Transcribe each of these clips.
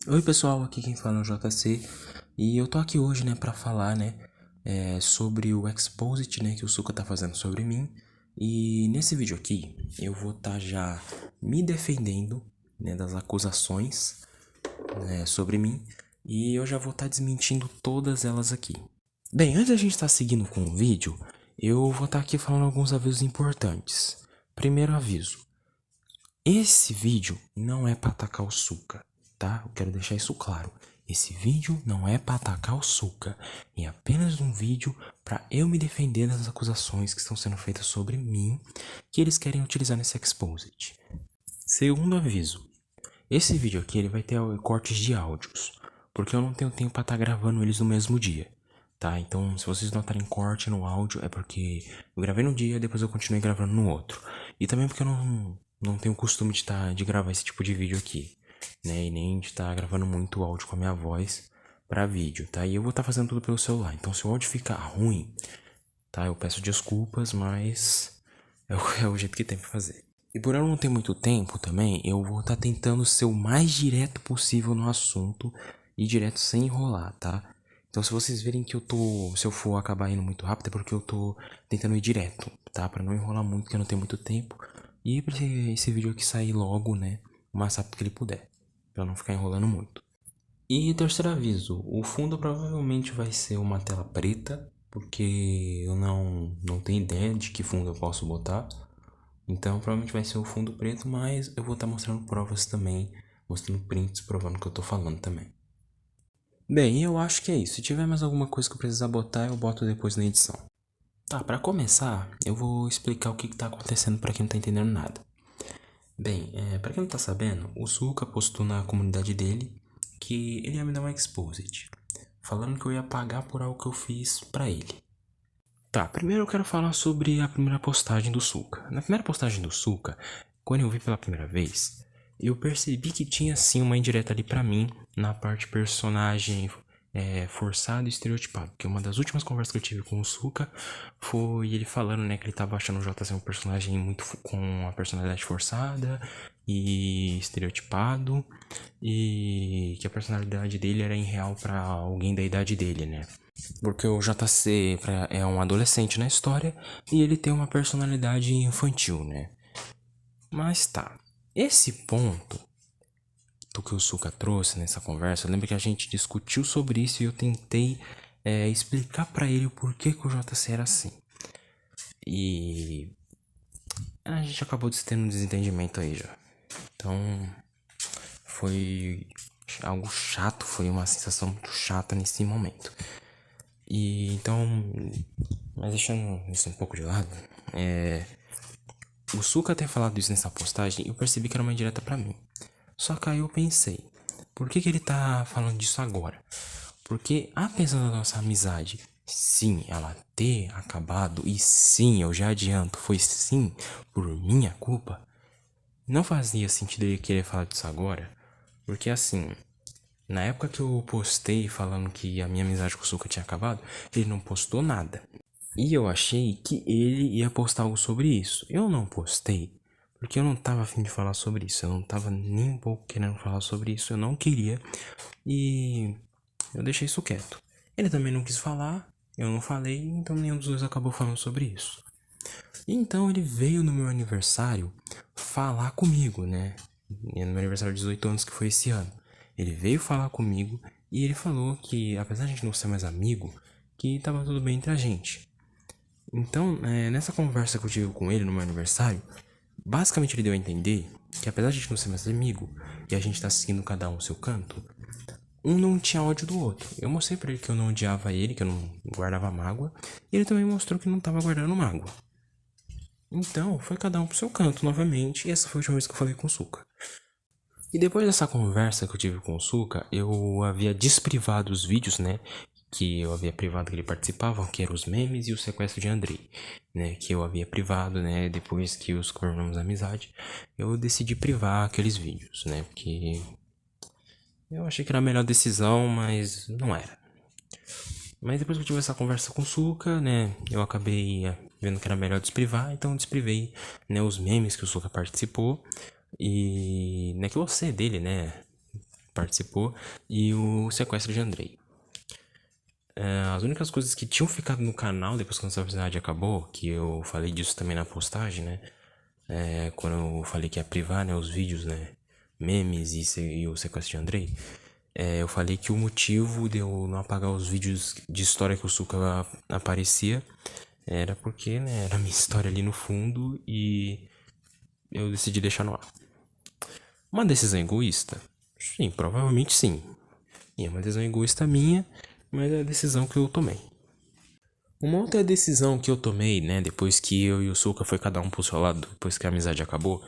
Oi pessoal, aqui quem fala é o JC e eu tô aqui hoje, né, pra falar, né, sobre o exposit, né, que o Suka tá fazendo sobre mim. E nesse vídeo aqui eu vou tá já me defendendo, né, das acusações, né, sobre mim e eu já vou tá desmentindo todas elas aqui. Bem, antes da gente estar seguindo com o vídeo, eu vou estar aqui falando alguns avisos importantes. Primeiro aviso. Esse vídeo não é pra atacar o Suka, tá? Eu quero deixar isso claro. Esse vídeo não é pra atacar o Suka. É apenas um vídeo pra eu me defender das acusações que estão sendo feitas sobre mim, que eles querem utilizar nesse exposit. Segundo aviso. Esse vídeo aqui ele vai ter cortes de áudios, porque eu não tenho tempo pra estar gravando eles no mesmo dia. Tá, então se vocês notarem corte no áudio é porque eu gravei num dia e depois eu continuei gravando no outro. E também porque eu não tenho costume de gravar esse tipo de vídeo aqui, né? E nem de estar gravando muito áudio com a minha voz pra vídeo, tá? E eu vou estar fazendo tudo pelo celular. Então se o áudio ficar ruim, tá? Eu peço desculpas, mas é o jeito que tem pra fazer. E por eu não ter muito tempo também, eu vou estar tentando ser o mais direto possível no assunto e direto sem enrolar, tá? Então se vocês verem que se eu for acabar indo muito rápido é porque eu tô tentando ir direto, tá? Pra não enrolar muito, porque eu não tenho muito tempo. E pra esse vídeo aqui sair logo, né? O mais rápido que ele puder. Pra não ficar enrolando muito. E terceiro aviso, o fundo provavelmente vai ser uma tela preta, porque eu não tenho ideia de que fundo eu posso botar. Então provavelmente vai ser o fundo preto, mas eu vou estar mostrando provas também, mostrando prints provando o que eu tô falando também. Bem, eu acho que é isso. Se tiver mais alguma coisa que eu precisar botar, eu boto depois na edição. Tá, pra começar, eu vou explicar o que tá acontecendo pra quem não tá entendendo nada. Bem, pra quem não tá sabendo, o Suka postou na comunidade dele que ele ia me dar um exposit, falando que eu ia pagar por algo que eu fiz pra ele. Tá, primeiro eu quero falar sobre a primeira postagem do Suka. Na primeira postagem do Suka, quando eu vi pela primeira vez, eu percebi que tinha sim uma indireta ali pra mim, na parte personagem forçado e estereotipado. Porque uma das últimas conversas que eu tive com o Suka foi ele falando, né, que ele tava achando o JC um personagem com uma personalidade forçada e estereotipado, e que a personalidade dele era irreal pra alguém da idade dele, né? Porque o JC é um adolescente na história e ele tem uma personalidade infantil, né? Mas tá. Esse ponto do que o Suka trouxe nessa conversa, eu lembro que a gente discutiu sobre isso e eu tentei explicar pra ele o porquê que o JC era assim. E a gente acabou tendo um desentendimento aí já. Então foi algo chato, foi uma sensação muito chata nesse momento. E então, mas deixando isso um pouco de lado, o Suka ter falado isso nessa postagem, eu percebi que era uma indireta pra mim. Só que aí eu pensei, por que ele tá falando disso agora? Porque apesar da nossa amizade, sim, ela ter acabado, e sim, eu já adianto, foi sim por minha culpa, não fazia sentido ele querer falar disso agora, porque assim, na época que eu postei falando que a minha amizade com o Suka tinha acabado, ele não postou nada. E eu achei que ele ia postar algo sobre isso. Eu não postei porque eu não tava afim de falar sobre isso. Eu não tava nem um pouco querendo falar sobre isso. Eu não queria. E eu deixei isso quieto. Ele também não quis falar. Eu não falei. Então nenhum dos dois acabou falando sobre isso. Então ele veio no meu aniversário falar comigo, né? No meu aniversário de 18 anos, que foi esse ano. Ele veio falar comigo e ele falou que, apesar de a gente não ser mais amigo, que tava tudo bem entre a gente. Então, nessa conversa que eu tive com ele no meu aniversário, basicamente ele deu a entender que apesar de a gente não ser mais amigo e a gente tá seguindo cada um o seu canto, um não tinha ódio do outro. Eu mostrei pra ele que eu não odiava ele, que eu não guardava mágoa, e ele também mostrou que não tava guardando mágoa. Então, foi cada um pro seu canto novamente, e essa foi a última vez que eu falei com o Suka. E depois dessa conversa que eu tive com o Suka, eu havia desprivado os vídeos, né? Que eu havia privado que ele participava, que eram os memes e o sequestro de Andrei, né? Que eu havia privado, né? Depois que os tornamos amizade, eu decidi privar aqueles vídeos, né? Porque eu achei que era a melhor decisão, mas não era. Mas depois que eu tive essa conversa com o Suka, né? Eu acabei vendo que era melhor desprivar, então eu desprivei, né? Os memes que o Suka participou. E né, que você dele, né? participou, e o sequestro de Andrei. As únicas coisas que tinham ficado no canal depois que a episódio acabou, que eu falei disso também na postagem, né? Quando eu falei que ia privar, né, os vídeos, né? Memes e o sequestro de Andrei. Eu falei que o motivo de eu não apagar os vídeos de história que o Suka aparecia era porque, né, era a minha história ali no fundo e eu decidi deixar no ar. Uma decisão egoísta? Sim, provavelmente sim. E é uma decisão egoísta minha, mas é a decisão que eu tomei. Uma outra decisão que eu tomei, né, depois que eu e o Suka foi cada um pro seu lado, depois que a amizade acabou,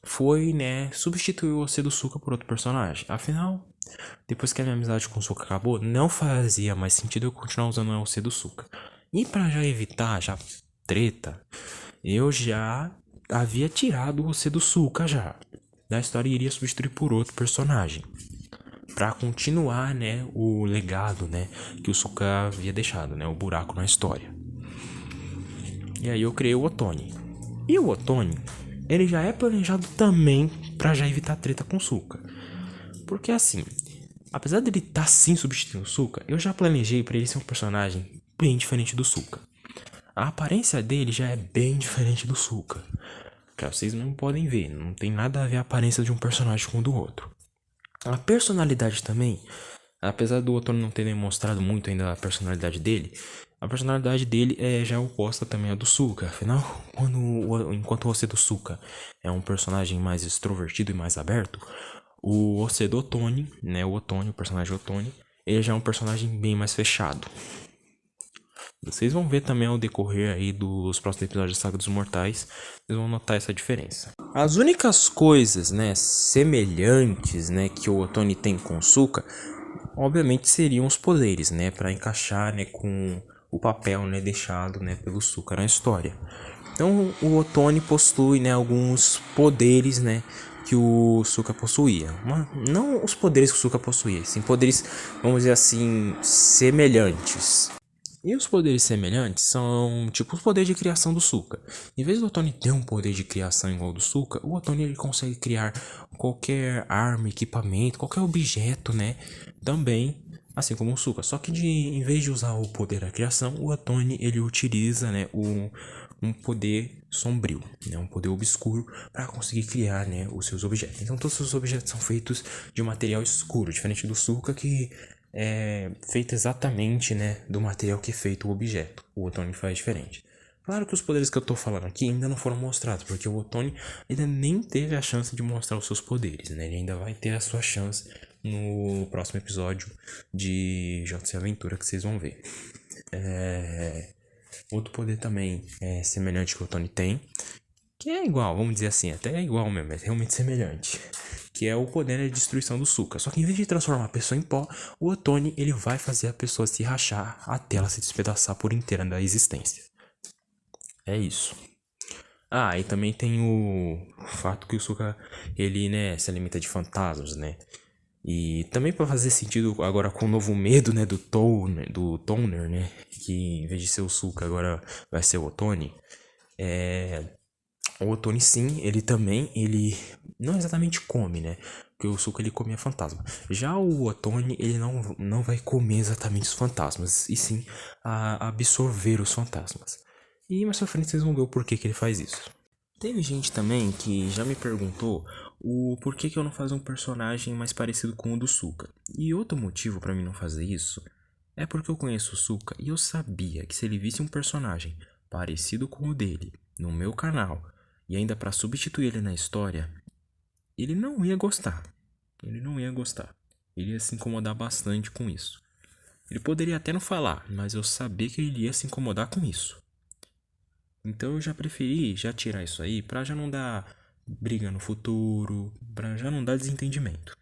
foi, né, substituir o Oce do Suka por outro personagem. Afinal, depois que a minha amizade com o Suka acabou, não fazia mais sentido eu continuar usando o Oce do Suka. E pra já evitar já treta, eu já havia tirado o Oce do Suka já. Da história iria substituir por outro personagem. Pra continuar, né, o legado, né, que o Suka havia deixado, né, o buraco na história. E aí eu criei o Otone. E o Otone, ele já é planejado também pra já evitar treta com o Suka. Porque assim, apesar dele estar sim substituindo o Suka, eu já planejei pra ele ser um personagem bem diferente do Suka. A aparência dele já é bem diferente do Suka. Que vocês não podem ver, não tem nada a ver a aparência de um personagem com o do outro. A personalidade também, apesar do Otone não ter demonstrado muito ainda a personalidade dele, a personalidade dele já é oposta também à do Suka. Afinal, enquanto o Oce do Suka é um personagem mais extrovertido e mais aberto, o Oce do Otone, né, o personagem Otone, ele já é um personagem bem mais fechado. Vocês vão ver também ao decorrer aí dos próximos episódios da Saga dos Mortais, vocês vão notar essa diferença. As únicas coisas, né, semelhantes, né, que o Otone tem com o Suka, obviamente seriam os poderes, né, para encaixar, né, com o papel, né, deixado, né, pelo Suka na história. Então, o Otone possui, né, alguns poderes, né, que o Suka possuía. Não os poderes que o Suka possuía, sim poderes, vamos dizer assim, semelhantes. E os poderes semelhantes são tipo os poderes de criação do Suka. Em vez do Otone ter um poder de criação igual ao do Suka, o Otone ele consegue criar qualquer arma, equipamento, qualquer objeto, né? Também, assim como o Suka. Só que em vez de usar o poder da criação, o Otone ele utiliza, né, um poder sombrio, né, um poder obscuro para conseguir criar, né, os seus objetos. Então todos os objetos são feitos de um material escuro, diferente do Suka que é feito exatamente, né, do material que é feito o objeto. O Otone faz diferente. Claro que os poderes que eu tô falando aqui ainda não foram mostrados, porque o Otone ainda nem teve a chance de mostrar os seus poderes, né? Ele ainda vai ter a sua chance no próximo episódio de JC Aventura que vocês vão ver. Outro poder também semelhante que o Otone tem, que é igual, vamos dizer assim, até é igual mesmo, é realmente semelhante, que é o poder de destruição do Suka. Só que em vez de transformar a pessoa em pó, o Otone ele vai fazer a pessoa se rachar até ela se despedaçar por inteira da existência. É isso. E também tem o fato que o Suka ele, né, se alimenta de fantasmas, né? E também para fazer sentido agora com o novo medo, né, do Toner, né, que em vez de ser o Suka agora vai ser o Otone. O Otone sim, ele também, ele não exatamente come, né? Porque o Suka ele comia fantasma. Já o Otone, ele não vai comer exatamente os fantasmas, e sim absorver os fantasmas. E mais pra frente vocês vão ver o porquê que ele faz isso. Teve gente também que já me perguntou o porquê que eu não faço um personagem mais parecido com o do Suka. E outro motivo pra mim não fazer isso é porque eu conheço o Suka e eu sabia que se ele visse um personagem parecido com o dele no meu canal e ainda pra substituir ele na história, ele não ia gostar. Ele não ia gostar. Ele ia se incomodar bastante com isso. Ele poderia até não falar, mas eu sabia que ele ia se incomodar com isso. Então eu já preferi já tirar isso aí pra já não dar briga no futuro, pra já não dar desentendimento.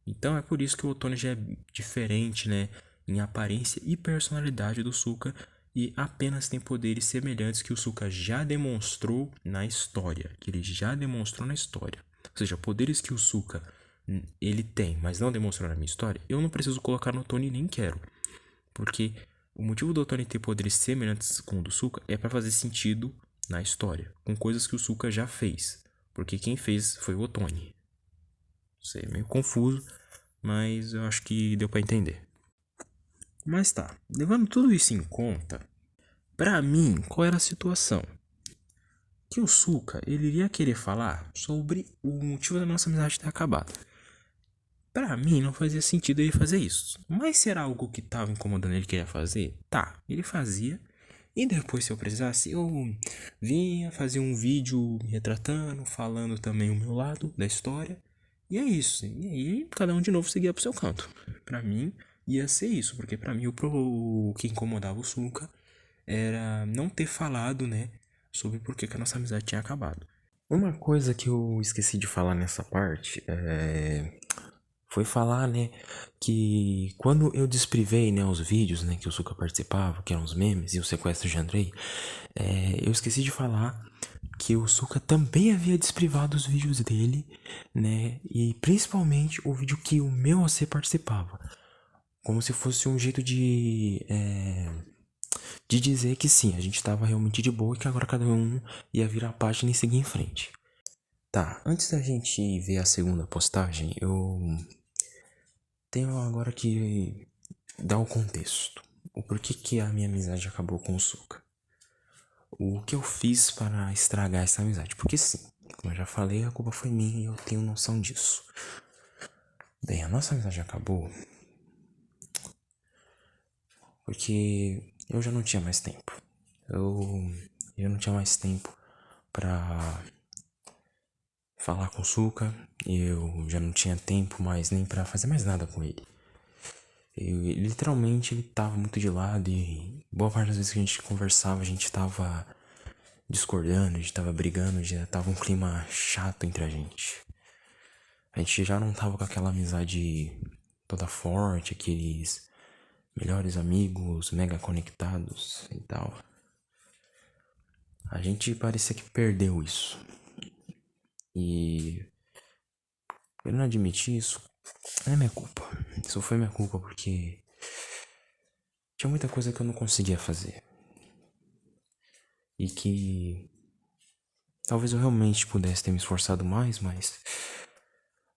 Então é por isso que o Otone já é diferente, né, em aparência e personalidade do Suka e apenas tem poderes semelhantes que o Suka já demonstrou na história, que ele já demonstrou na história. Ou seja, poderes que o Suka ele tem, mas não demonstrou na minha história, eu não preciso colocar no Otone nem quero. Porque o motivo do Otone ter poderes semelhantes com o do Suka é para fazer sentido na história, com coisas que o Suka já fez. Porque quem fez foi o Otone. sei, meio confuso, mas eu acho que deu pra entender. Mas tá, levando tudo isso em conta, pra mim, qual era a situação? Que o Suka, ele iria querer falar sobre o motivo da nossa amizade ter acabado. Pra mim, não fazia sentido ele fazer isso. Mas será algo que tava incomodando ele que ele ia fazer? Tá, ele fazia. E depois, se eu precisasse, eu vinha, fazia um vídeo me retratando, falando também o meu lado da história. E é isso. E aí, cada um de novo seguia pro seu canto. Pra mim, ia ser isso. Porque pra mim, o que incomodava o Suka era não ter falado, né, sobre por que a nossa amizade tinha acabado. Uma coisa que eu esqueci de falar nessa parte foi falar, né, que quando eu desprivei, né, os vídeos, né, que o Suka participava, que eram os memes e o sequestro de Andrei, eu esqueci de falar que o Suka também havia desprivado os vídeos dele, né, e principalmente o vídeo que o meu AC participava, como se fosse um jeito de dizer que sim, a gente estava realmente de boa e que agora cada um ia virar a página e seguir em frente. Tá, antes da gente ver a segunda postagem, eu tenho agora que dar o contexto. O porquê que a minha amizade acabou com o Suka. O que eu fiz para estragar essa amizade. Porque sim, como eu já falei, a culpa foi minha e eu tenho noção disso. Bem, a nossa amizade acabou porque eu já não tinha mais tempo. Eu não tinha mais tempo pra falar com o Suka. Eu já não tinha tempo mais nem pra fazer mais nada com ele. Literalmente ele tava muito de lado e boa parte das vezes que a gente conversava, a gente tava discordando, a gente tava brigando, já tava um clima chato entre a gente. A gente já não tava com aquela amizade toda forte, aqueles melhores amigos, mega conectados e tal. A gente parecia que perdeu isso. E eu não admiti isso. É minha culpa. Isso foi minha culpa porque tinha muita coisa que eu não conseguia fazer. E que talvez eu realmente pudesse ter me esforçado mais, mas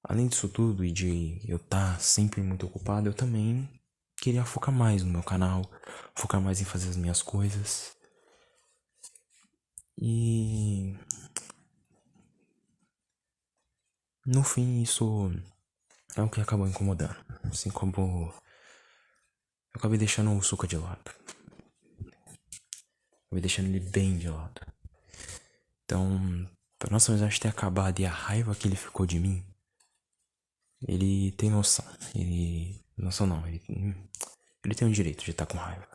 além disso tudo e de eu estar sempre muito ocupado, eu também queria focar mais no meu canal, focar mais em fazer as minhas coisas. E no fim isso é o que acabou incomodando. Assim como eu acabei deixando o Suka de lado. Acabei deixando ele bem de lado. Então, pra nossa amizade ter acabado e a raiva que ele ficou de mim, ele tem noção. Ele. Noção não, ele tem o direito de estar com raiva.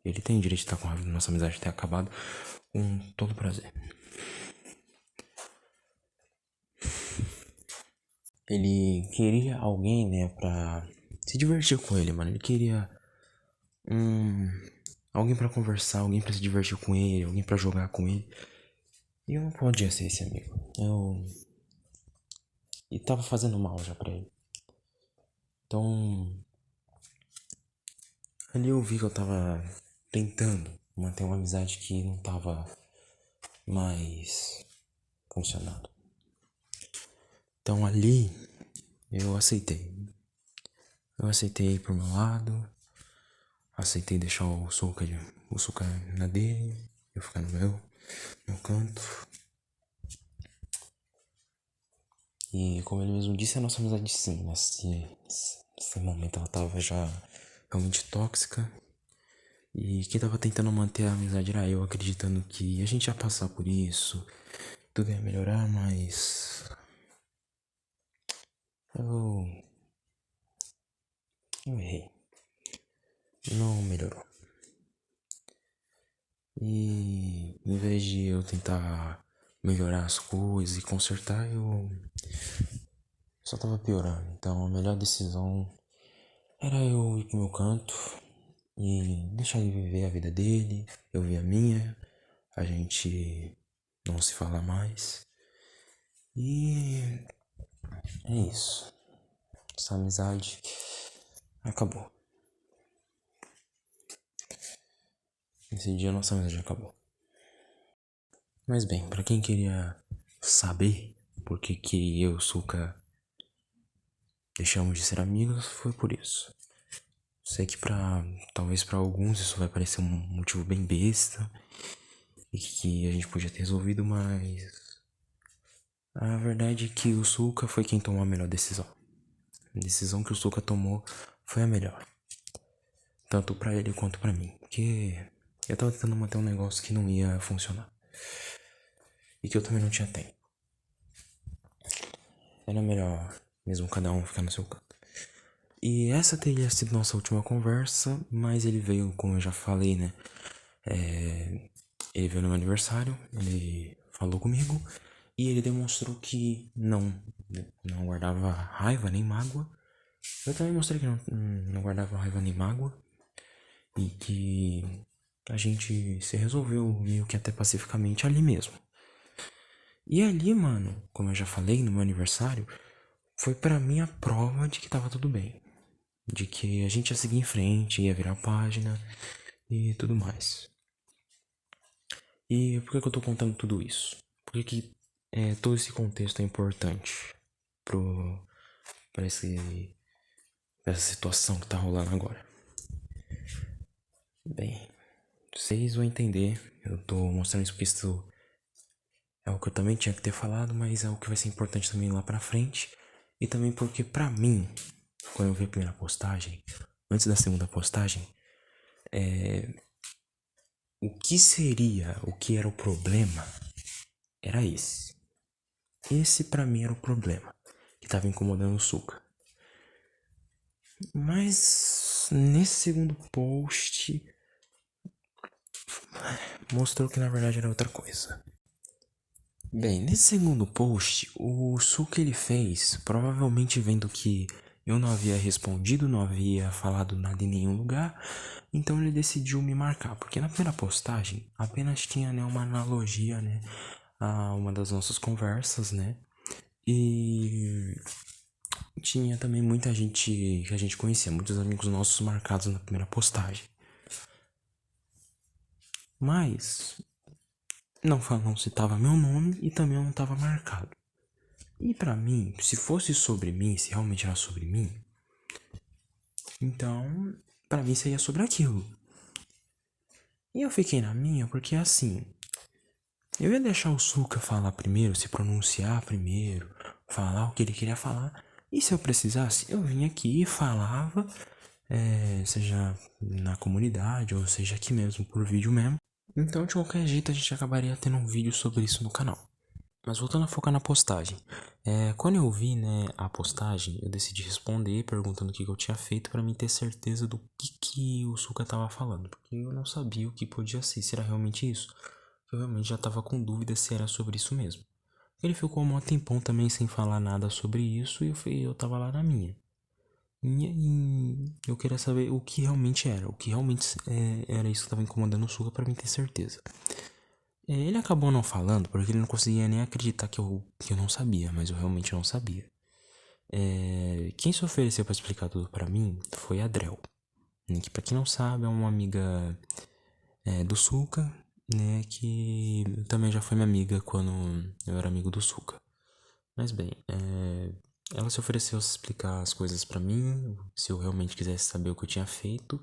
Ele tem o direito de estar com raiva da nossa amizade ter acabado com todo prazer. Ele queria alguém, né, pra se divertir com ele, mano. Ele queria alguém pra conversar, alguém pra se divertir com ele, alguém pra jogar com ele. E eu não podia ser esse amigo. E tava fazendo mal já pra ele. Então, ali eu vi que eu tava tentando manter uma amizade que não tava mais funcionando. Então ali eu aceitei. Eu aceitei pro meu lado. Aceitei deixar o Suka na dele. Eu ficar no meu canto. E como ele mesmo disse, a nossa amizade sim, nesse momento ela tava já realmente tóxica. E quem tava tentando manter a amizade era eu, acreditando que a gente ia passar por isso, tudo ia melhorar, mas eu, eu errei. Não melhorou. E em vez de eu tentar melhorar as coisas e consertar, eu só tava piorando. Então a melhor decisão era eu ir pro meu canto e deixar ele viver a vida dele, eu vi a minha, a gente não se fala mais. E é isso. Essa amizade acabou. Esse dia nossa amizade acabou. Mas bem, pra quem queria saber por que eu e o Suka deixamos de ser amigos foi por isso. Sei que talvez pra alguns isso vai parecer um motivo bem besta e que a gente podia ter resolvido, mas a verdade é que o Suka foi quem tomou a melhor decisão. A decisão que o Suka tomou foi a melhor. Tanto pra ele quanto pra mim. Porque eu tava tentando manter um negócio que não ia funcionar. E que eu também não tinha tempo. Era melhor mesmo cada um ficar no seu canto. E essa teria sido nossa última conversa, mas ele veio, como eu já falei, né? Ele veio no meu aniversário, ele falou comigo e ele demonstrou que não guardava raiva nem mágoa. Eu também mostrei que não guardava raiva nem mágoa e que a gente se resolveu meio que até pacificamente ali mesmo. E ali, mano, como eu já falei no meu aniversário, foi pra mim a prova de que tava tudo bem. De que a gente ia seguir em frente, ia virar página e tudo mais. E por que eu tô contando tudo isso? Por que todo esse contexto é importante pra essa situação que tá rolando agora? Bem, vocês vão entender. Eu tô mostrando isso porque isso é o que eu também tinha que ter falado, mas é o que vai ser importante também lá pra frente. E também porque pra mim, quando eu vi a primeira postagem, antes da segunda postagem, o que era o problema, era esse. Esse pra mim era o problema que tava incomodando o Suka. Mas nesse segundo post mostrou que na verdade era outra coisa. Bem, nesse segundo post, o Suka ele fez, provavelmente vendo que eu não havia respondido, não havia falado nada em nenhum lugar, então ele decidiu me marcar, porque na primeira postagem apenas tinha, né, uma analogia, né, a uma das nossas conversas, né, e tinha também muita gente que a gente conhecia, muitos amigos nossos marcados na primeira postagem. Mas não citava meu nome e também não estava marcado. E pra mim, se fosse sobre mim, se realmente era sobre mim, então pra mim seria sobre aquilo. E eu fiquei na minha porque assim, eu ia deixar o Suka falar primeiro, se pronunciar primeiro, falar o que ele queria falar. E se eu precisasse, eu vinha aqui e falava, seja na comunidade ou seja aqui mesmo, por vídeo mesmo. Então, de qualquer jeito, a gente acabaria tendo um vídeo sobre isso no canal. Mas voltando a focar na postagem. Quando eu vi, né, a postagem, eu decidi responder perguntando o que eu tinha feito pra mim ter certeza do que o Suka tava falando. Porque eu não sabia o que podia ser, se era realmente isso. Eu realmente já tava com dúvida se era sobre isso mesmo. Ele ficou um tempão também sem falar nada sobre isso e eu tava lá na minha. E eu queria saber o que realmente era, o que realmente era isso que tava incomodando o Suga pra mim ter certeza. Ele acabou não falando porque ele não conseguia nem acreditar que eu não sabia, mas eu realmente não sabia. Quem se ofereceu pra explicar tudo pra mim foi a Drell, né, que pra quem não sabe é uma amiga do Suka, né, que também já foi minha amiga quando eu era amigo do Suka. Mas bem, ela se ofereceu a explicar as coisas pra mim, se eu realmente quisesse saber o que eu tinha feito.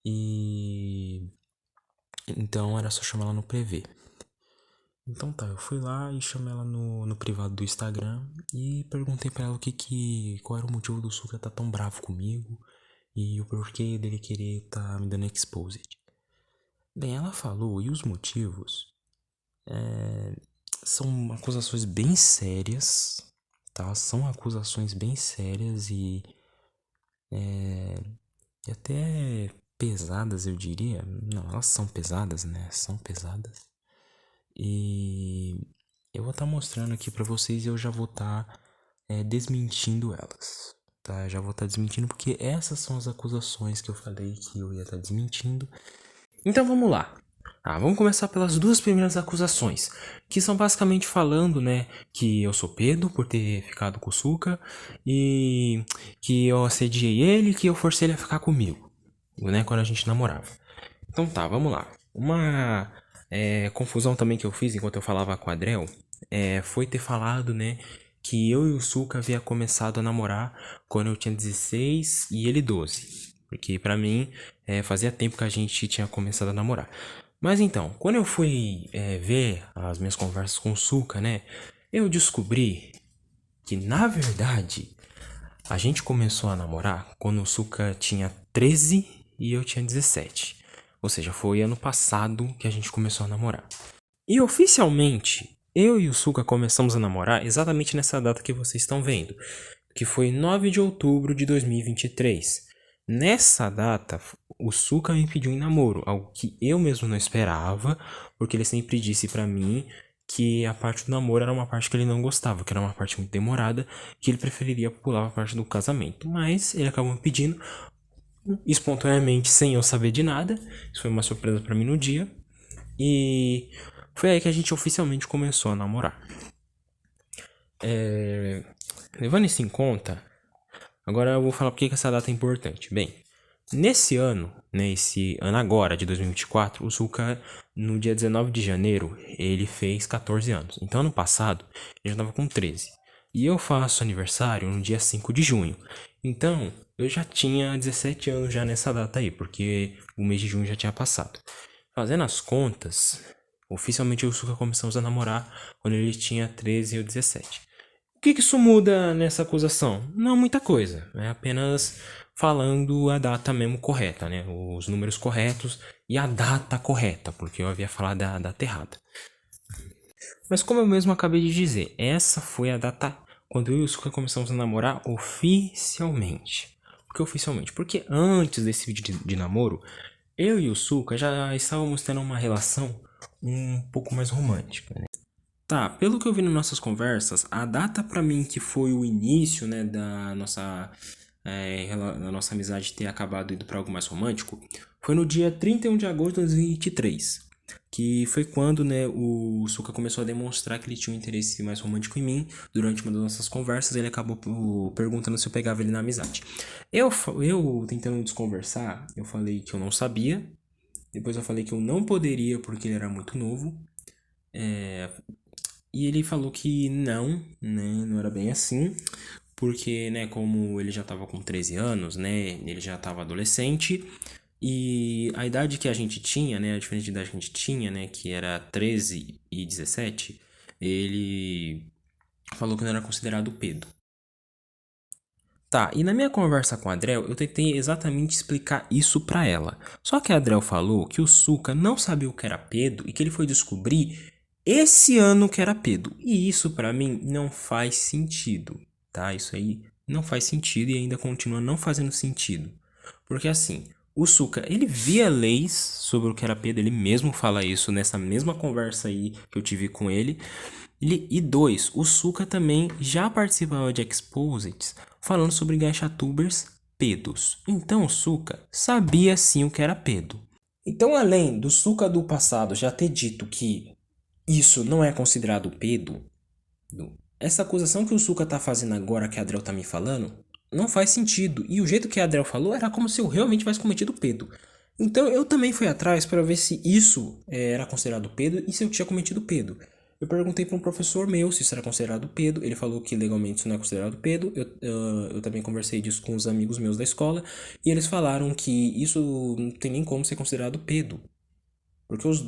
E então era só chamar ela no PV. Então tá, eu fui lá e chamei ela no privado do Instagram e perguntei pra ela qual era o motivo do Suka estar tão bravo comigo e o porquê dele querer tá me dando exposed. Bem, ela falou e os motivos são acusações bem sérias, tá? São acusações bem sérias e até pesadas, eu diria. Não, elas são pesadas, né? São pesadas. E eu vou estar mostrando aqui pra vocês e eu já vou estar desmentindo elas, tá? Já vou estar desmentindo porque essas são as acusações que eu falei que eu ia estar desmentindo. Então vamos lá. Vamos começar pelas duas primeiras acusações, que são basicamente falando, né, que eu sou pedo por ter ficado com o Suka e que eu assediei ele, que eu forcei ele a ficar comigo, né, quando a gente namorava. Então tá, vamos lá. Uma confusão também que eu fiz enquanto eu falava com a Adrel foi ter falado, né, que eu e o Suka havia começado a namorar quando eu tinha 16 e ele 12. Porque pra mim, fazia tempo que a gente tinha começado a namorar. Mas então, quando eu fui ver as minhas conversas com o Suka, né? Eu descobri que, na verdade, a gente começou a namorar quando o Suka tinha 13 e eu tinha 17. Ou seja, foi ano passado que a gente começou a namorar. E oficialmente, eu e o Suka começamos a namorar exatamente nessa data que vocês estão vendo, que foi 9 de outubro de 2023. Nessa data, o Suka me pediu em namoro, algo que eu mesmo não esperava, porque ele sempre disse pra mim que a parte do namoro era uma parte que ele não gostava, que era uma parte muito demorada, que ele preferiria pular a parte do casamento. Mas ele acabou me pedindo espontaneamente, sem eu saber de nada. Isso foi uma surpresa pra mim no dia. E foi aí que a gente oficialmente começou a namorar. Levando isso em conta, agora eu vou falar por que essa data é importante. Bem, nesse ano, né, esse ano agora, de 2024, o Suka, no dia 19 de janeiro, ele fez 14 anos. Então, ano passado, ele já estava com 13. E eu faço aniversário no dia 5 de junho. Então, eu já tinha 17 anos já nessa data aí, porque o mês de junho já tinha passado. Fazendo as contas, oficialmente eu e o Suka começamos a namorar quando ele tinha 13 e eu 17. O que isso muda nessa acusação? Não muita coisa, é apenas falando a data mesmo correta, né? Os números corretos e a data correta, porque eu havia falado a data errada. Mas como eu mesmo acabei de dizer, essa foi a data quando eu e o Suka começamos a namorar oficialmente. Por que oficialmente? Porque antes desse vídeo de namoro, eu e o Suka já estávamos tendo uma relação um pouco mais romântica, né? Tá, pelo que eu vi nas nossas conversas, a data pra mim que foi o início, né, da nossa amizade ter acabado indo pra algo mais romântico, foi no dia 31 de agosto de 2023, que foi quando, né, o Suka começou a demonstrar que ele tinha um interesse mais romântico em mim. Durante uma das nossas conversas, ele acabou perguntando se eu pegava ele na amizade. Eu tentando desconversar, eu falei que eu não sabia, depois eu falei que eu não poderia porque ele era muito novo. E ele falou que não, né, não era bem assim, porque, né, como ele já tava com 13 anos, né, ele já tava adolescente, e a idade que a gente tinha, né, a diferente idade que a gente tinha, né, que era 13 e 17, ele falou que não era considerado pedo. Tá, e na minha conversa com a Adrel, eu tentei exatamente explicar isso pra ela. Só que a Adrel falou que o Suka não sabia o que era pedo e que ele foi descobrir esse ano que era pedo. E isso pra mim não faz sentido, tá? Isso aí não faz sentido e ainda continua não fazendo sentido. Porque assim, o Suka, ele via leis sobre o que era pedo, ele mesmo fala isso nessa mesma conversa aí que eu tive com ele. E dois, o Suka também já participava de Exposits falando sobre ganchatubers pedos. Então o Suka sabia sim o que era pedo. Então, além do Suka do passado já ter dito que isso não é considerado pedo, essa acusação que o Suka tá fazendo agora, que a Adrel tá me falando, não faz sentido. E o jeito que a Adrel falou era como se eu realmente tivesse cometido pedo. Então eu também fui atrás para ver se isso era considerado pedo e se eu tinha cometido pedo. Eu perguntei para um professor meu se isso era considerado pedo. Ele falou que legalmente isso não é considerado pedo. Eu também conversei disso com os amigos meus da escola. E eles falaram que isso não tem nem como ser considerado pedo. Porque nós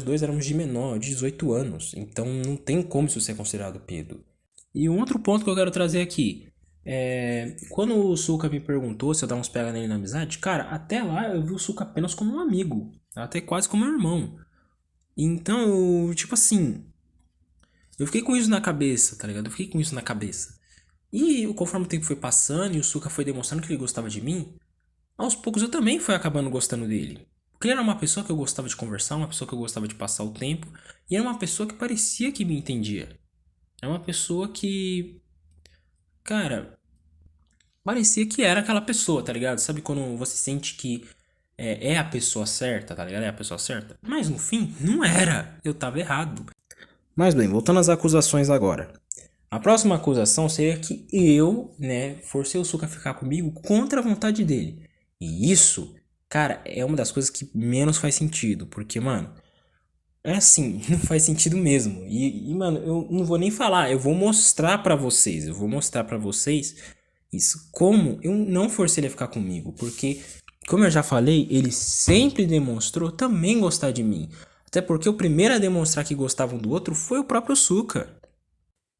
dois éramos de menor, de 18 anos. Então não tem como isso ser considerado pedo. E um outro ponto que eu quero trazer aqui. Quando o Suka me perguntou se eu dava uns pega nele na amizade, cara, até lá eu vi o Suka apenas como um amigo. Até quase como um irmão. Então, tipo assim, eu fiquei com isso na cabeça, tá ligado? Eu fiquei com isso na cabeça. E conforme o tempo foi passando e o Suka foi demonstrando que ele gostava de mim, aos poucos eu também fui acabando gostando dele. Porque ele era uma pessoa que eu gostava de conversar, uma pessoa que eu gostava de passar o tempo, e era uma pessoa que parecia que me entendia. É uma pessoa que, cara, parecia que era aquela pessoa, tá ligado? Sabe quando você sente que é a pessoa certa, tá ligado? É a pessoa certa. Mas no fim, não era. Eu tava errado. Mas bem, voltando às acusações agora. A próxima acusação seria que eu, né, forcei o Suka a ficar comigo contra a vontade dele. E isso, cara, é uma das coisas que menos faz sentido. Porque, mano, é assim, não faz sentido mesmo. Mano, eu não vou nem falar, eu vou mostrar pra vocês. Eu vou mostrar pra vocês isso. Como eu não forcei ele a ficar comigo. Porque, como eu já falei, ele sempre demonstrou também gostar de mim. Até porque o primeiro a demonstrar que gostavam do outro foi o próprio Suka.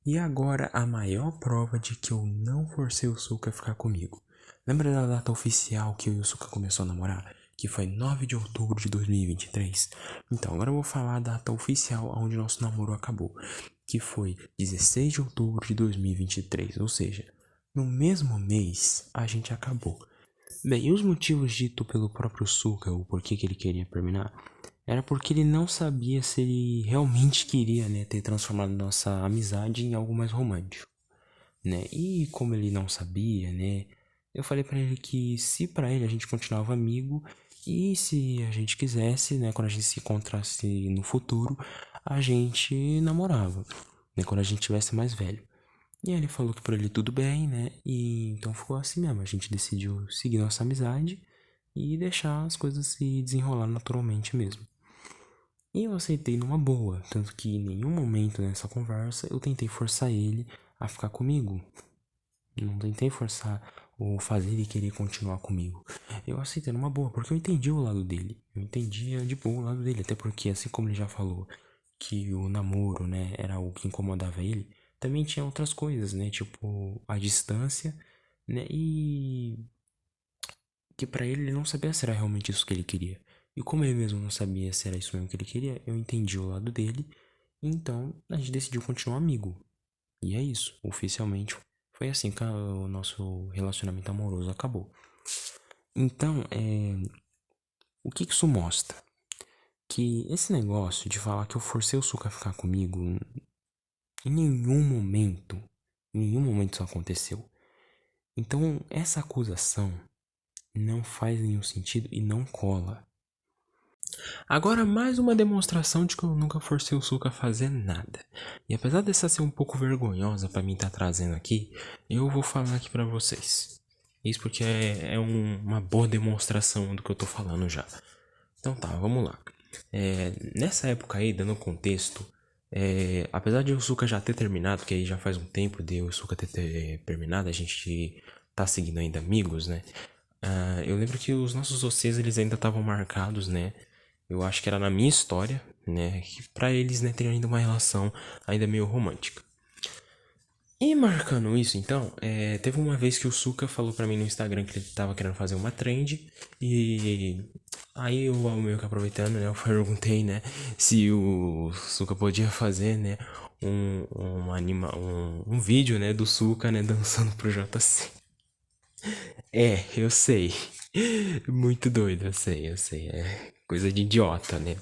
E agora a maior prova de que eu não forcei o Suka a ficar comigo. Lembra da data oficial que eu e o Suka começou a namorar? Que foi 9 de outubro de 2023. Então, agora eu vou falar a data oficial onde nosso namoro acabou. Que foi 16 de outubro de 2023. Ou seja, no mesmo mês a gente acabou. Bem, e os motivos ditos pelo próprio Suka, o porquê que ele queria terminar, era porque ele não sabia se ele realmente queria, né, ter transformado nossa amizade em algo mais romântico, né? E como ele não sabia, né, eu falei pra ele que se pra ele a gente continuava amigo e se a gente quisesse, né, quando a gente se encontrasse no futuro, a gente namorava, né, quando a gente tivesse mais velho. E aí ele falou que por ele tudo bem, né? E então ficou assim mesmo. A gente decidiu seguir nossa amizade e deixar as coisas se desenrolar naturalmente mesmo. E eu aceitei numa boa, tanto que em nenhum momento nessa conversa eu tentei forçar ele a ficar comigo. Não tentei forçar ou fazer ele querer continuar comigo. Eu aceitei numa boa, porque eu entendi o lado dele. Eu entendia de boa o lado dele, até porque assim como ele já falou que o namoro, né, era algo que incomodava ele, também tinha outras coisas, né, tipo a distância, né, e que pra ele não sabia se era realmente isso que ele queria. E como ele mesmo não sabia se era isso mesmo que ele queria, eu entendi o lado dele, então a gente decidiu continuar amigo. E é isso, oficialmente foi assim que o nosso relacionamento amoroso acabou. Então, o que isso mostra? Que esse negócio de falar que eu forcei o Suka a ficar comigo, em nenhum momento isso aconteceu. Então, essa acusação não faz nenhum sentido e não cola. Agora, mais uma demonstração de que eu nunca forcei o Suka a fazer nada. E apesar dessa ser um pouco vergonhosa pra mim estar trazendo aqui, eu vou falar aqui pra vocês. Isso porque uma boa demonstração do que eu tô falando já. Então tá, vamos lá. Nessa época aí, dando contexto, apesar de o Suka já ter terminado, que aí já faz um tempo de o Suka ter terminado, a gente tá seguindo ainda amigos, né? Eu lembro que os nossos OCs eles ainda estavam marcados, né? Eu acho que era na minha história, né? Que pra eles, né, teriam ainda uma relação ainda meio romântica. E marcando isso, então, teve uma vez que o Suka falou pra mim no Instagram que ele tava querendo fazer uma trend. E aí eu meio que aproveitando, né? Eu perguntei, né? Se o Suka podia fazer, né? Um vídeo, né? Do Suka, né? Dançando pro JC. Eu sei. Muito doido, eu sei. É coisa de idiota, né?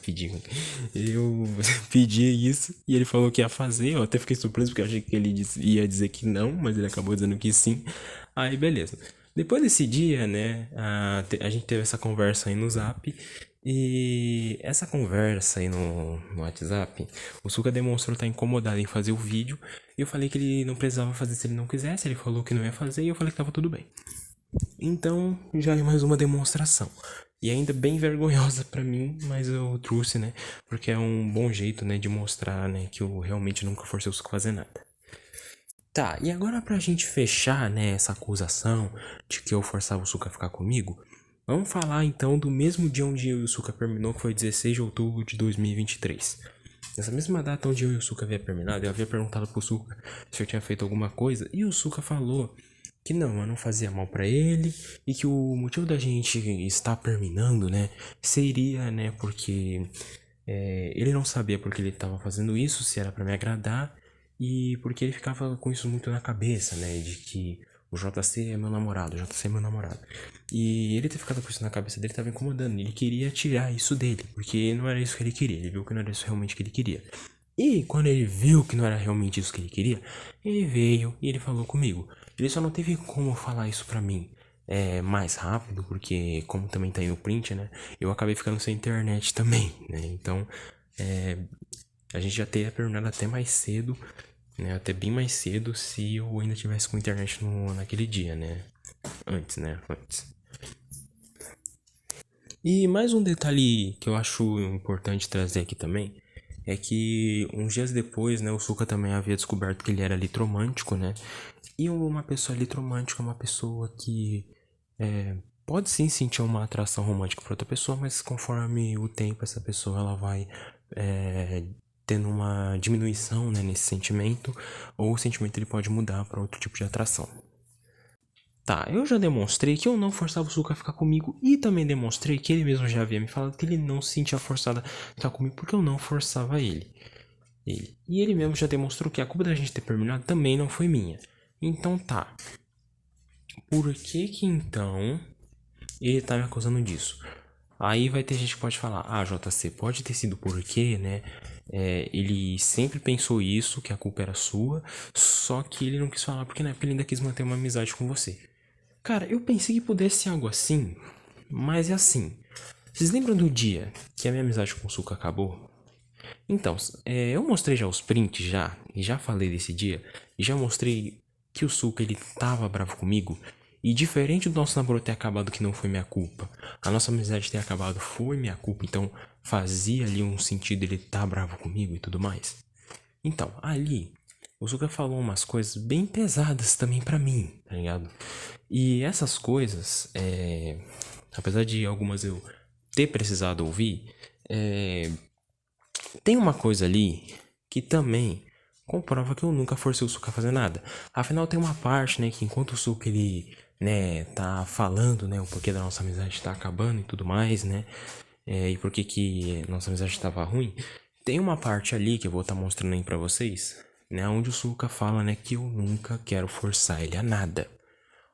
Eu pedi isso e ele falou que ia fazer. Eu até fiquei surpreso porque eu achei que ele ia dizer que não, mas ele acabou dizendo que sim. Aí, beleza. Depois desse dia, né? A gente teve essa conversa aí no Zap. E essa conversa aí no WhatsApp, o Suka demonstrou estar incomodado em fazer o vídeo. E eu falei que ele não precisava fazer se ele não quisesse. Ele falou que não ia fazer e eu falei que tava tudo bem. Então, já é mais uma demonstração. E ainda bem vergonhosa pra mim, mas eu trouxe, né? Porque é um bom jeito, né, de mostrar, né, que eu realmente nunca forcei o Suco a fazer nada. Tá, e agora pra gente fechar, né, essa acusação de que eu forçava o Suka a ficar comigo, vamos falar então do mesmo dia onde eu e o Suka terminou, que foi 16 de outubro de 2023. Nessa mesma data onde eu e o Suka havia terminado, eu havia perguntado pro Suka se eu tinha feito alguma coisa, e o Suka falou que não, eu não fazia mal pra ele, e que o motivo da gente estar terminando, né, seria, né, porque ele não sabia porque ele estava fazendo isso, se era pra me agradar, e porque ele ficava com isso muito na cabeça, né, de que o JC é meu namorado, o JC é meu namorado. E ele ter ficado com isso na cabeça dele estava incomodando, ele queria tirar isso dele, porque não era isso que ele queria, ele viu que não era isso realmente que ele queria. E quando ele viu que não era realmente isso que ele queria, ele veio e ele falou comigo. Ele só não teve como falar isso pra mim mais rápido, porque como também tá aí no print, né? Eu acabei ficando sem internet também, né? Então, a gente já teria terminado até mais cedo, né? Até bem mais cedo se eu ainda tivesse com internet naquele dia, né? Antes, né? Antes. E mais um detalhe que eu acho importante trazer aqui também é que uns dias depois, né, o Suka também havia descoberto que ele era litromântico, né? E uma pessoa litromântica é uma pessoa que pode sim sentir uma atração romântica por outra pessoa, mas conforme o tempo essa pessoa ela vai tendo uma diminuição, né, nesse sentimento, ou o sentimento ele pode mudar para outro tipo de atração. Tá, eu já demonstrei que eu não forçava o Suka a ficar comigo e também demonstrei que ele mesmo já havia me falado que ele não se sentia forçado a ficar comigo porque eu não forçava ele. E ele mesmo já demonstrou que a culpa da gente ter terminado também não foi minha. Então tá. Por que que então ele tá me acusando disso? Aí vai ter gente que pode falar, ah, JC, pode ter sido porque, né? Ele sempre pensou isso, que a culpa era sua, só que ele não quis falar porque na época ele ainda quis manter uma amizade com você. Cara, eu pensei que pudesse ser algo assim, mas é assim. Vocês lembram do dia que a minha amizade com o Suka acabou? Então, eu mostrei já os prints já, e já falei desse dia, e já mostrei que o Suka ele tava bravo comigo, e diferente do nosso namoro ter acabado que não foi minha culpa, a nossa amizade ter acabado foi minha culpa, então fazia ali um sentido ele tá bravo comigo e tudo mais. Então, ali, o Suka falou umas coisas bem pesadas também pra mim, tá ligado? E essas coisas, apesar de algumas eu ter precisado ouvir, tem uma coisa ali que também comprova que eu nunca forcei o Suka a fazer nada. Afinal, tem uma parte, né, que enquanto o Suka ele, né, tá falando, né, o porquê da nossa amizade tá acabando e tudo mais, né, e por que nossa amizade tava ruim, tem uma parte ali que eu vou estar mostrando aí pra vocês, né, onde o Suka fala, né, que eu nunca quero forçar ele a nada.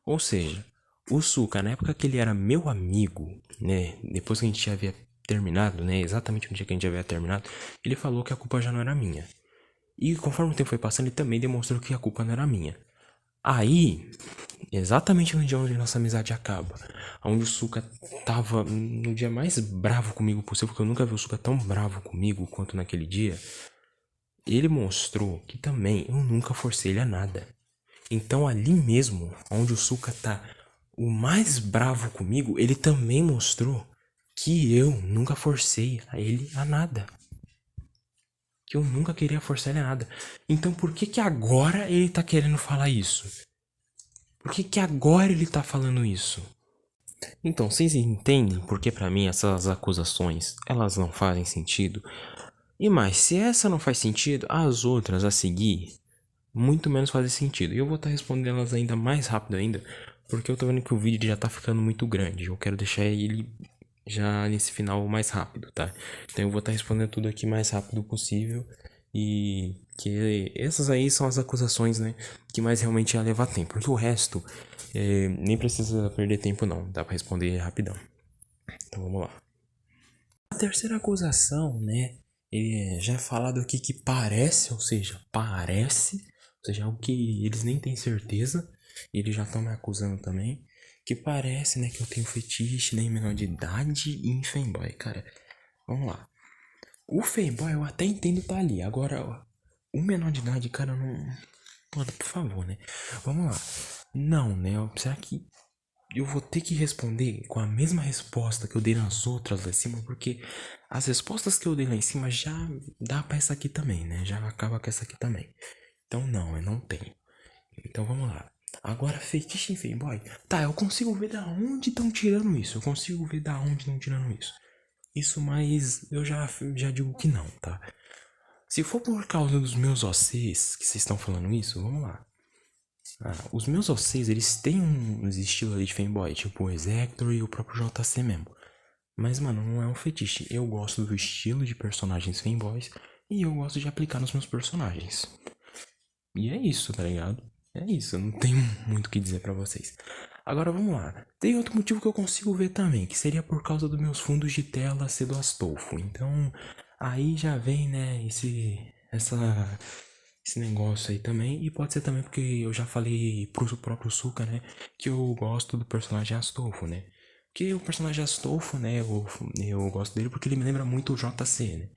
Ou seja, o Suka, na época que ele era meu amigo, né, depois que a gente já havia terminado, né, exatamente no dia que a gente já havia terminado, ele falou que a culpa já não era minha. E conforme o tempo foi passando, ele também demonstrou que a culpa não era minha. Aí, exatamente no dia onde nossa amizade acaba, onde o Suka tava no dia mais bravo comigo possível, porque eu nunca vi o Suka tão bravo comigo quanto naquele dia, ele mostrou que também eu nunca forcei ele a nada. Então ali mesmo, onde o Suka tá o mais bravo comigo, ele também mostrou que eu nunca forcei a ele a nada. Que eu nunca queria forçar ele a nada. Então por que que agora ele tá querendo falar isso? Por que que agora ele tá falando isso? Então, vocês entendem porque pra mim essas acusações, elas não fazem sentido? E mais, se essa não faz sentido, as outras a seguir muito menos fazem sentido. E eu vou estar respondendo elas ainda mais rápido ainda, porque eu tô vendo que o vídeo já tá ficando muito grande. Eu quero deixar ele já nesse final mais rápido, tá? Então eu vou estar respondendo tudo aqui mais rápido possível. E que essas aí são as acusações, né? Que mais realmente ia levar tempo. Porque o resto nem precisa perder tempo, não. Dá pra responder rapidão. Então vamos lá. A terceira acusação, né? Ele já é falado aqui que parece, ou seja, algo que eles nem têm certeza, e eles já estão me acusando também, que parece, né, que eu tenho fetiche, né, em menor de idade e em fanboy, cara. Vamos lá. O fanboy eu até entendo tá ali, agora o menor de idade, cara, não. Mano, por favor, né? Vamos lá. Não, né? Será que eu vou ter que responder com a mesma resposta que eu dei nas outras lá em cima, porque as respostas que eu dei lá em cima já dá pra essa aqui também, né? Já acaba com essa aqui também. Então não, eu não tenho. Então vamos lá. Agora, fetiche em fanboy. Tá, eu consigo ver da onde estão tirando isso. Eu consigo ver da onde estão tirando isso. Isso, mas eu já digo que não, tá? Se for por causa dos meus OCs que vocês estão falando isso, vamos lá. Os meus OCs, eles têm uns estilos ali de fanboy, tipo o Exector e o próprio JC mesmo. Mas, mano, não é um fetiche. Eu gosto do estilo de personagens fanboys e eu gosto de aplicar nos meus personagens. E é isso, tá ligado? É isso, eu não tenho muito o que dizer pra vocês. Agora vamos lá. Tem outro motivo que eu consigo ver também, que seria por causa dos meus fundos de tela ser do Astolfo. Então, aí já vem, né, esse negócio aí também. E pode ser também porque eu já falei pro próprio Suka, né, que eu gosto do personagem Astolfo, né. Porque o personagem Astolfo, né, eu gosto dele porque ele me lembra muito o JC, né.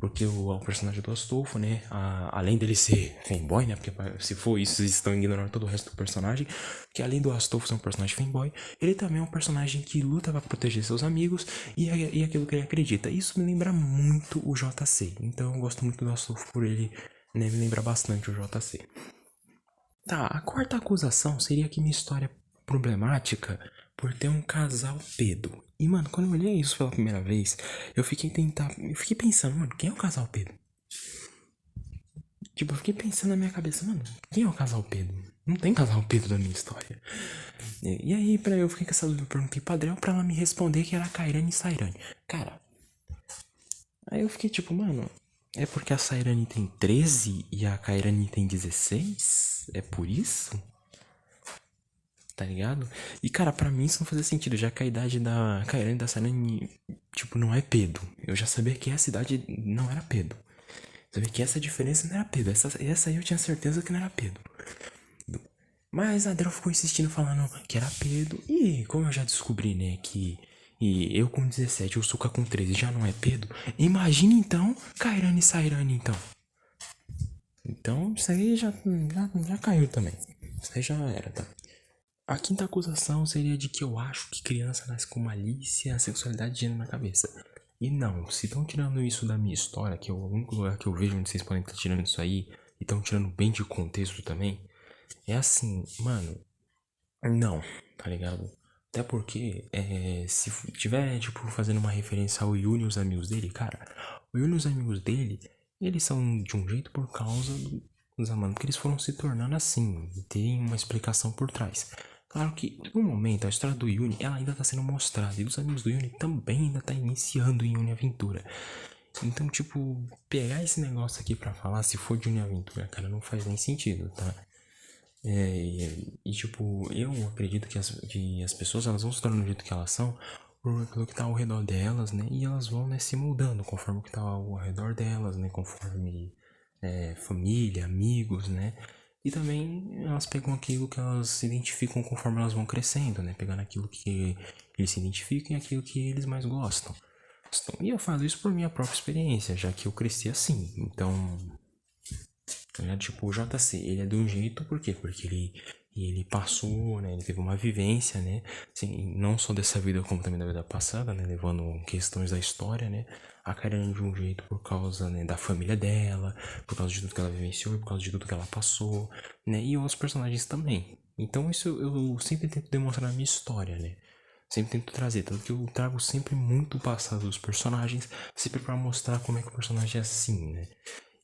Porque o personagem do Astolfo, né? Além dele ser fanboy, né? Porque se for isso, vocês estão ignorando todo o resto do personagem. Que além do Astolfo ser um personagem fanboy, ele também é um personagem que luta pra proteger seus amigos e aquilo que ele acredita. Isso me lembra muito o JC. Então eu gosto muito do Astolfo por ele, né? Me lembra bastante o JC. Tá, a quarta acusação seria que minha história é problemática por ter um casal pedo. E, mano, quando eu olhei isso pela primeira vez, eu fiquei pensando, mano, quem é o casal pedo? Tipo, eu fiquei pensando na minha cabeça, mano, quem é o casal pedo? Não tem casal pedo na minha história. E aí, eu fiquei com essa dúvida, eu perguntei pra Adriel pra ela me responder que era Kairane e Sairane. Cara, aí eu fiquei tipo, mano, é porque a Sairane tem 13 e a Kairane tem 16? É por isso? Tá ligado? E, cara, pra mim isso não fazia sentido, já que a idade da Kairane e da Sairane, tipo, não é pedo. Eu já sabia que essa idade não era pedo. Sabia que essa diferença não era pedo. Essa aí eu tinha certeza que não era pedo. Mas a Adriel ficou insistindo, falando que era pedo. E como eu já descobri, né, que e eu com 17 o Suka com 13 já não é pedo. Imagina então Kairane e Sairane, então. Então isso aí já caiu também. Isso aí já era, tá? A quinta acusação seria de que eu acho que criança nasce com malícia, sexualidade de gênero na cabeça. E não, se estão tirando isso da minha história, que é o único lugar que eu vejo onde vocês podem estar tirando isso aí, e estão tirando bem de contexto também, é assim, mano, não, tá ligado? Até porque, se tiver, tipo, fazendo uma referência ao Yuni e os amigos dele, cara, o Yuni e os amigos dele, eles são de um jeito por causa dos amantes, porque eles foram se tornando assim, e tem uma explicação por trás. Claro que, no momento, a história do Yuni, ela ainda tá sendo mostrada, e dos amigos do Yuni também ainda tá iniciando em Yuni Aventura. Então, tipo, pegar esse negócio aqui pra falar, se for de Yuni Aventura, cara, não faz nem sentido, tá? Tipo, eu acredito que as pessoas elas vão se tornando do jeito que elas são pelo que tá ao redor delas, né? E elas vão, né, se mudando conforme o que tá ao redor delas, né? Conforme família, amigos, né? E também elas pegam aquilo que elas se identificam conforme elas vão crescendo, né? Pegando aquilo que eles se identificam e aquilo que eles mais gostam. E eu falo isso por minha própria experiência, já que eu cresci assim. Então, tá ligado? Tipo, o JC, ele é de um jeito, por quê? Porque ele passou, né? Ele teve uma vivência, né? Assim, não só dessa vida, como também da vida passada, né? Levando questões da história, né? A Karen de um jeito por causa, né, da família dela, por causa de tudo que ela vivenciou, por causa de tudo que ela passou, né? E outros personagens também. Então isso eu sempre tento demonstrar na minha história, né? Sempre tento trazer, tanto que eu trago sempre muito o passado dos personagens, sempre pra mostrar como é que o personagem é assim, né?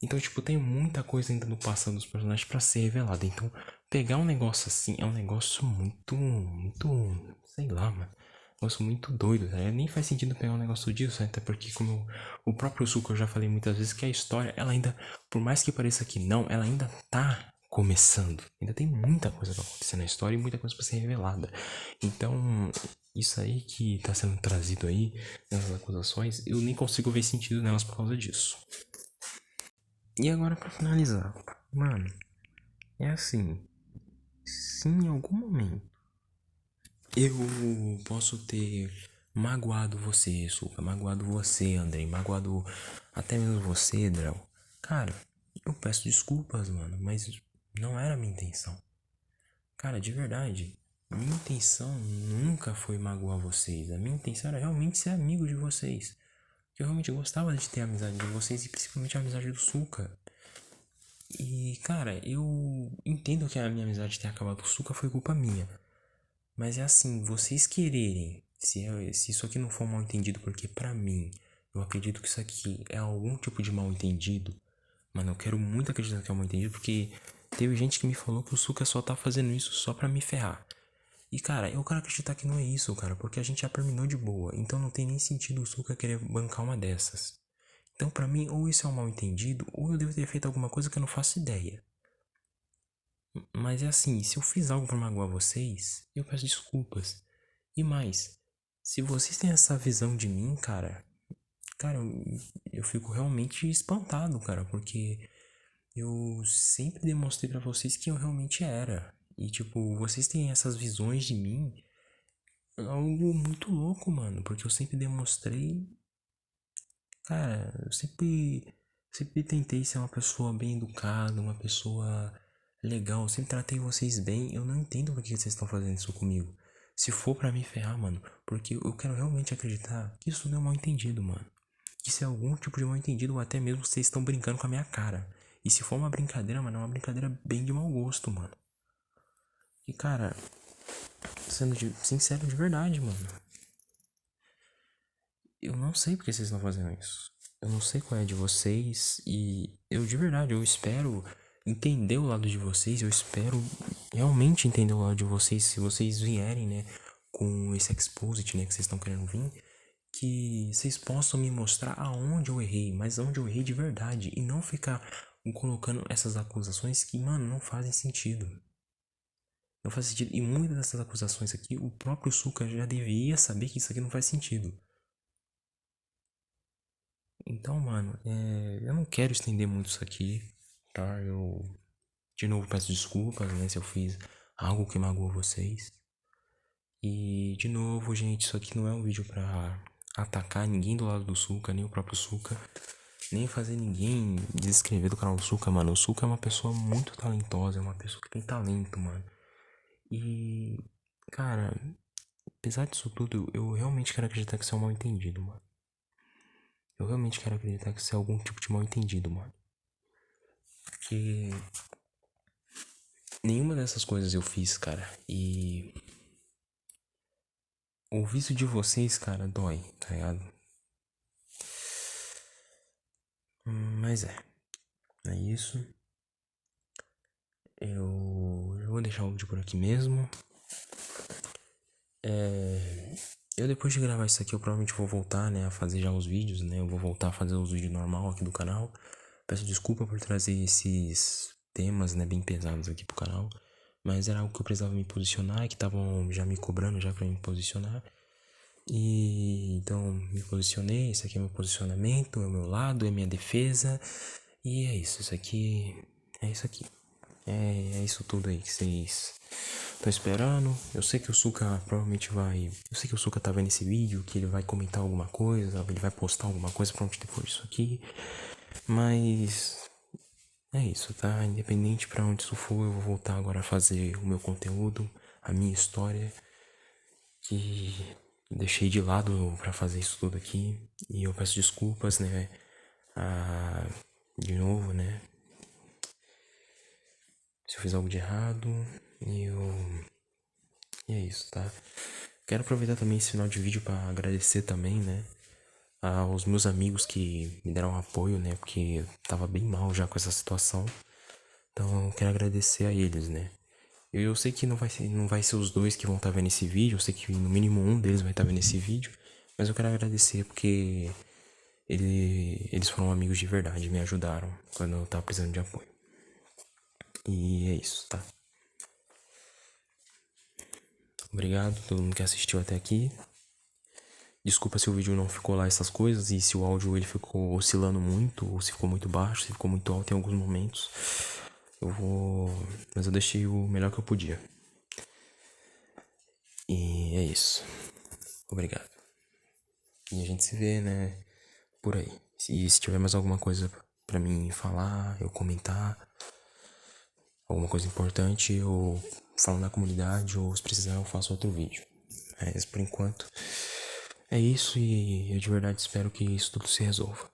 Então, tipo, tem muita coisa ainda no passado dos personagens pra ser revelada. Então, pegar um negócio assim é um negócio sei lá, mano. Um negócio muito doido, tá? Nem faz sentido pegar um negócio disso, né? Até porque, como o próprio Suco eu já falei muitas vezes, que a história, ela ainda, por mais que pareça que não, ela ainda tá começando. Ainda tem muita coisa pra acontecer na história e muita coisa pra ser revelada. Então, isso aí que tá sendo trazido aí, nessas acusações, eu nem consigo ver sentido nelas por causa disso. E agora pra finalizar, mano, é assim, se em algum momento eu posso ter magoado você, Suca, magoado você, Andrei, magoado até mesmo você, Drell, cara, eu peço desculpas, mano, mas não era a minha intenção. Cara, de verdade, minha intenção nunca foi magoar vocês. A minha intenção era realmente ser amigo de vocês. Eu realmente gostava de ter a amizade de vocês e principalmente a amizade do Suca. E, cara, eu entendo que a minha amizade ter acabado com o Suca foi culpa minha. Mas é assim, vocês quererem, se isso aqui não for mal entendido, porque pra mim, eu acredito que isso aqui é algum tipo de mal entendido. Mano, eu quero muito acreditar que é um mal entendido, porque teve gente que me falou que o Suca só tá fazendo isso só pra me ferrar. E, cara, eu quero acreditar que não é isso, cara, porque a gente já terminou de boa. Então não tem nem sentido o Suca querer bancar uma dessas. Então, pra mim, ou isso é um mal entendido, ou eu devo ter feito alguma coisa que eu não faço ideia. Mas é assim, se eu fiz algo pra magoar vocês, eu peço desculpas. E mais, se vocês têm essa visão de mim, cara, eu fico realmente espantado, cara, porque eu sempre demonstrei pra vocês quem eu realmente era. E tipo, vocês têm essas visões de mim, algo muito louco, mano, porque eu sempre demonstrei Cara, eu sempre tentei ser uma pessoa bem educada, uma pessoa legal. Eu sempre tratei vocês bem. Eu não entendo por que vocês estão fazendo isso comigo. Se for pra me ferrar, mano, porque eu quero realmente acreditar que isso não é mal entendido, mano. Isso é algum tipo de mal entendido ou até mesmo vocês estão brincando com a minha cara. E se for uma brincadeira, mano, é uma brincadeira bem de mau gosto, mano. E cara, sendo sincero de verdade, mano. Eu não sei porque vocês estão fazendo isso. Eu não sei qual é a de vocês. E eu de verdade, eu espero entender o lado de vocês. Eu espero realmente entender o lado de vocês. Se vocês vierem, né, com esse exposit, né, que vocês estão querendo vir. Que vocês possam me mostrar aonde eu errei. Mas aonde eu errei de verdade. E não ficar colocando essas acusações que, mano, não fazem sentido. Não faz sentido. E muitas dessas acusações aqui, o próprio Suka já deveria saber que isso aqui não faz sentido. Então, mano, eu não quero estender muito isso aqui, tá? Eu, de novo, peço desculpas, né, se eu fiz algo que magoou vocês. E, de novo, gente, isso aqui não é um vídeo pra atacar ninguém do lado do Suka, nem o próprio Suka, nem fazer ninguém desescrever do canal do Suka, mano. O Suka é uma pessoa muito talentosa, é uma pessoa que tem talento, mano. E, cara, apesar disso tudo, eu realmente quero acreditar que isso é um mal entendido, mano. Eu realmente quero acreditar que isso é algum tipo de mal entendido, mano. Porque nenhuma dessas coisas eu fiz, cara. E ouvir isso de vocês, cara, dói, tá ligado? Mas é isso. Eu vou deixar o vídeo por aqui mesmo. Eu depois de gravar isso aqui, eu provavelmente vou voltar, né, a fazer já os vídeos, né? Eu vou voltar a fazer os vídeos normal aqui do canal. Peço desculpa por trazer esses temas, né, bem pesados aqui pro canal. Mas era algo que eu precisava me posicionar, que estavam já me cobrando já pra me posicionar. E então me posicionei, esse aqui é meu posicionamento, é o meu lado, é minha defesa. E é isso aqui é isso aqui. É isso tudo aí que vocês estão esperando. Eu sei que o Suka provavelmente vai. Eu sei que o Suka tá vendo esse vídeo, que ele vai comentar alguma coisa, ele vai postar alguma coisa pronto depois disso aqui. Mas é isso, tá? Independente pra onde isso for, eu vou voltar agora a fazer o meu conteúdo, a minha história, que deixei de lado pra fazer isso tudo aqui. E eu peço desculpas, né? De novo, né? Se eu fiz algo de errado. E é isso, tá? Quero aproveitar também esse final de vídeo pra agradecer também, né? Aos meus amigos que me deram apoio, né? Porque eu tava bem mal já com essa situação. Então eu quero agradecer a eles, né? Eu sei que não vai ser os dois que vão estar vendo esse vídeo. Eu sei que no mínimo um deles vai estar vendo esse vídeo. Mas eu quero agradecer porque eles foram amigos de verdade, me ajudaram quando eu tava precisando de apoio. E é isso, tá? Obrigado a todo mundo que assistiu até aqui. Desculpa se o vídeo não ficou lá essas coisas e se o áudio ele ficou oscilando muito, ou se ficou muito baixo, se ficou muito alto em alguns momentos. Mas eu deixei o melhor que eu podia. E é isso. Obrigado. E a gente se vê, né, por aí. Se tiver mais alguma coisa pra mim falar, eu comentar, alguma coisa importante, eu falo na comunidade, ou se precisar eu faço outro vídeo. Mas por enquanto é isso e eu de verdade espero que isso tudo se resolva.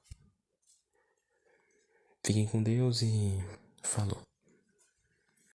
Fiquem com Deus e falou.